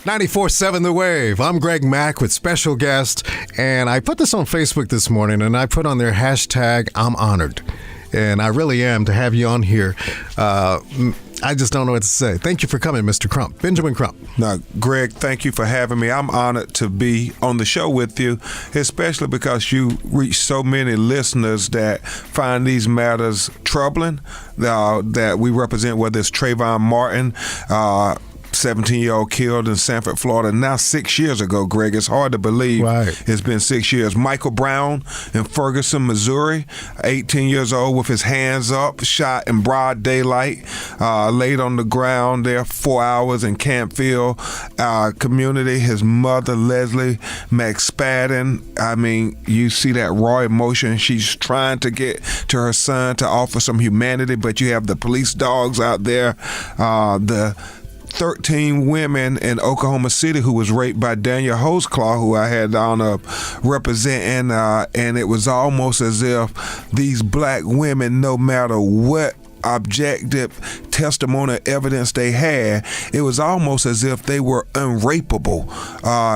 94.7 The Wave. I'm Greg Mack with special guest, and I put this on Facebook this morning, and I put on their hashtag, I'm honored. And I really am to have you on here. I just don't know what to say. Thank you for coming, Mr. Crump. Benjamin Crump. Now, Greg, thank you for having me. I'm honored to be on the show with you, especially because you reach so many listeners that find these matters troubling, that we represent, whether it's Trayvon Martin, 17-year-old killed in Sanford, Florida, now 6 years ago, Greg. It's hard to believe It's been 6 years. Michael Brown in Ferguson, Missouri, 18 years old with his hands up, shot in broad daylight, laid on the ground there 4 hours in Campfield community. His mother, Leslie McSpadden, I mean, you see that raw emotion. She's trying to get to her son to offer some humanity, but you have the police dogs out there, the 13 women in Oklahoma City who was raped by Daniel Holzclaw, who I had the honor of representing, and it was almost as if these black women, no matter what objective testimonial evidence they had, it was almost as if they were unrapeable.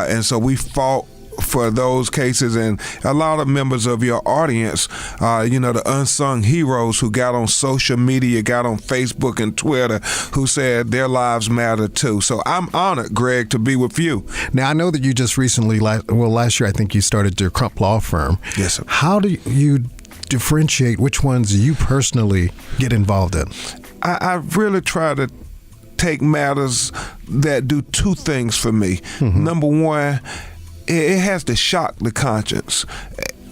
And so we fought for those cases, and a lot of members of your audience, the unsung heroes who got on social media, got on Facebook and Twitter, who said their lives matter too. So I'm honored, Greg, to be with you. Now, I know that you just recently, last year, I think you started your Crump Law Firm. Yes, sir. How do you differentiate which ones you personally get involved in? I really try to take matters that do two things for me. Mm-hmm. Number one, it has to shock the conscience.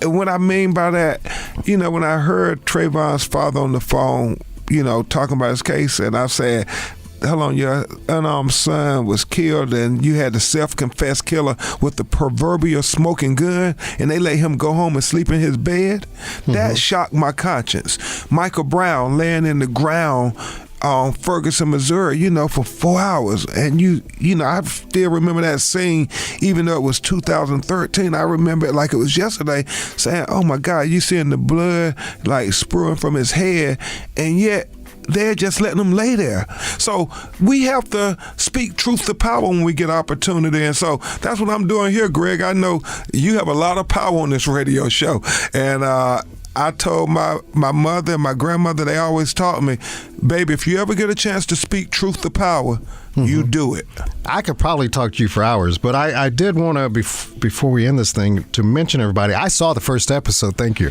And what I mean by that, when I heard Trayvon's father on the phone, talking about his case, and I said, hold on, your unarmed son was killed and you had the self-confessed killer with the proverbial smoking gun, and they let him go home and sleep in his bed. Mm-hmm. That shocked my conscience. Michael Brown laying in the ground Ferguson, Missouri, for 4 hours. And I still remember that scene, even though it was 2013. I remember it like it was yesterday, saying, oh my God, you seeing the blood like spewing from his head, and yet they're just letting them lay there. So we have to speak truth to power when we get opportunity. And so that's what I'm doing here, Greg. I know you have a lot of power on this radio show. And I told my mother and my grandmother, they always taught me, baby, if you ever get a chance to speak truth to power, you do it. I could probably talk to you for hours, but I did want to, before we end this thing, to mention everybody, I saw the first episode, thank you,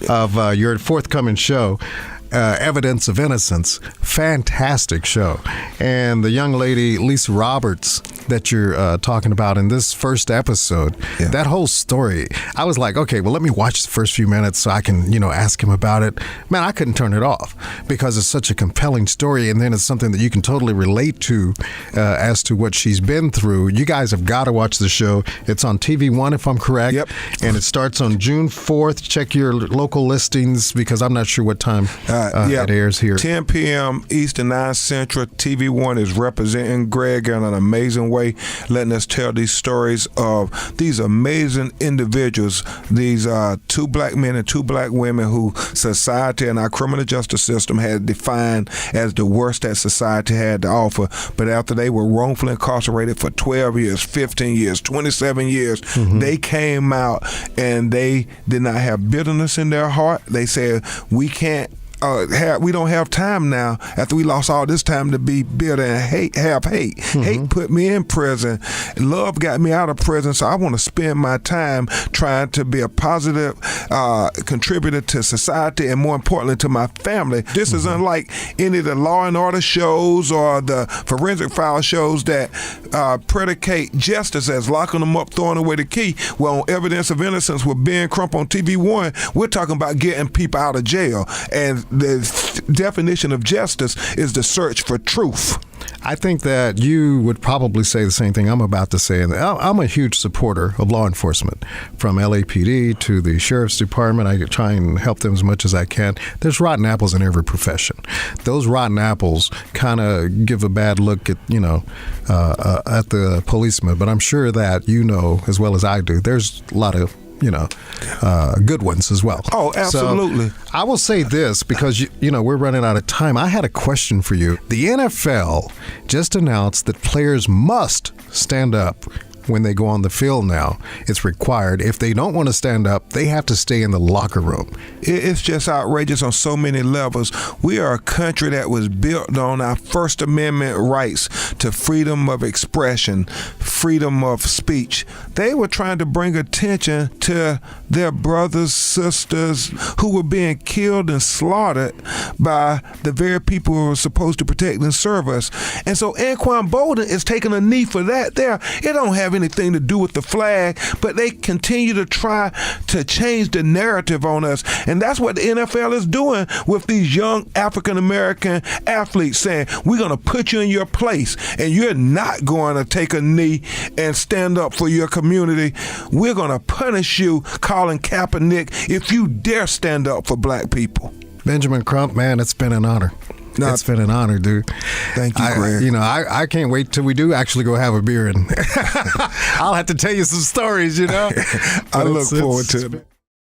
of your forthcoming show, Evidence of Innocence. Fantastic show. And the young lady, Lisa Roberts, that you're talking about in this first episode, that whole story, I was like, okay, well, let me watch the first few minutes so I can, ask him about it. Man, I couldn't turn it off because it's such a compelling story, and then it's something that you can totally relate to as to what she's been through. You guys have got to watch the show. It's on TV1, if I'm correct. Yep. And it starts on June 4th. Check your local listings because I'm not sure what time it airs here. 10 p.m. Eastern, 9 Central. TV1 is representing Greg in an amazing way, letting us tell these stories of these amazing individuals, these two black men and two black women who society and our criminal justice system had defined as the worst that society had to offer. But after they were wrongfully incarcerated for 12 years, 15 years, 27 years, they came out and they did not have bitterness in their heart. They said, we don't have time now after we lost all this time to be bitter and hate. Hate put me in prison. Love got me out of prison, so I want to spend my time trying to be a positive contributor to society and, more importantly, to my family. This is unlike any of the Law and Order shows or the forensic file shows that predicate justice as locking them up, throwing away the key. Well, on Evidence of Innocence with Ben Crump on TV1, we're talking about getting people out of jail. And the definition of justice is the search for truth. I think that you would probably say the same thing I'm about to say. And I'm a huge supporter of law enforcement, from LAPD to the Sheriff's Department. I try and help them as much as I can. There's rotten apples in every profession. Those rotten apples kind of give a bad look at, at the policeman. But I'm sure that as well as I do, there's a lot of good ones as well. Oh, absolutely. So I will say this because, we're running out of time. I had a question for you. The NFL just announced that players must stand up when they go on the field now. It's required. If they don't want to stand up, they have to stay in the locker room. It's just outrageous on so many levels. We are a country that was built on our First Amendment rights to freedom of expression, freedom of speech. They were trying to bring attention to their brothers, sisters who were being killed and slaughtered by the very people who were supposed to protect and serve us. And so Anquan Bolden is taking a knee for that there. It don't have anything to do with the flag, but they continue to try to change the narrative on us. And that's what the NFL is doing with these young African-American athletes, saying, we're going to put you in your place and you're not going to take a knee and stand up for your community. We're going to punish you, Colin Kaepernick, if you dare stand up for black people. Benjamin Crump, man, it's been an honor. No, it's been an honor, dude. Thank you, Greg. I can't wait till we do actually go have a beer, and I'll have to tell you some stories, I look forward to it.